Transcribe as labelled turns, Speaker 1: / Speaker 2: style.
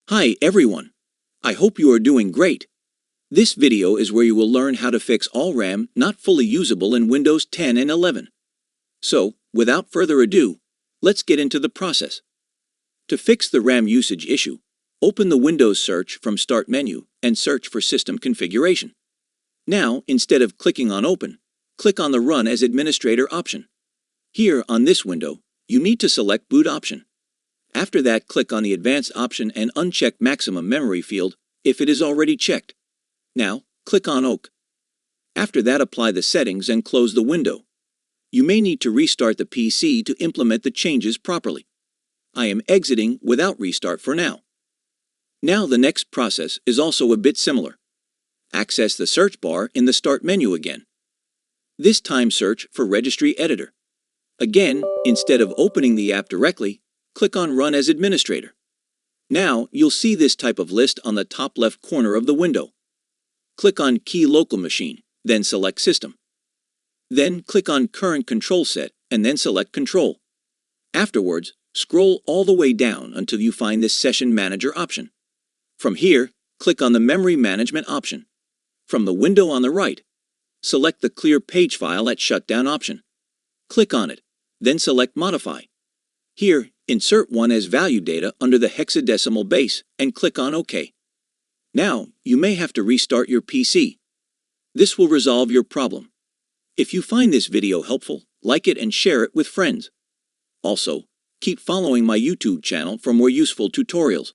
Speaker 1: Hi everyone! I hope you are doing great. This video is where you will learn how to fix all RAM not fully usable in Windows 10 and 11. So, without further ado, let's get into the process. To fix the RAM usage issue, open the Windows search from Start menu and search for System Configuration. Now, instead of clicking on Open, click on the Run as Administrator option. Here, on this window, you need to select Boot option. After that, click on the Advanced option and uncheck Maximum Memory field if it is already checked. Now, click on OK. After that, apply the settings and close the window. You may need to restart the PC to implement the changes properly. I am exiting without restart for now. Now the next process is also a bit similar. Access the search bar in the Start menu again. This time search for Registry Editor. Again, instead of opening the app directly, click on Run as Administrator. Now you'll see this type of list on the top left corner of the window. Click on Key Local Machine, then select System. Then click on Current Control Set and then select Control. Afterwards, scroll all the way down until you find this Session Manager option. From here, click on the Memory Management option. From the window on the right, select the Clear Page File at Shutdown option. Click on it, then select Modify. Here, insert 1 as value data under the hexadecimal base and click on OK. Now, you may have to restart your PC. This will resolve your problem. If you find this video helpful, like it and share it with friends. Also, keep following my YouTube channel for more useful tutorials.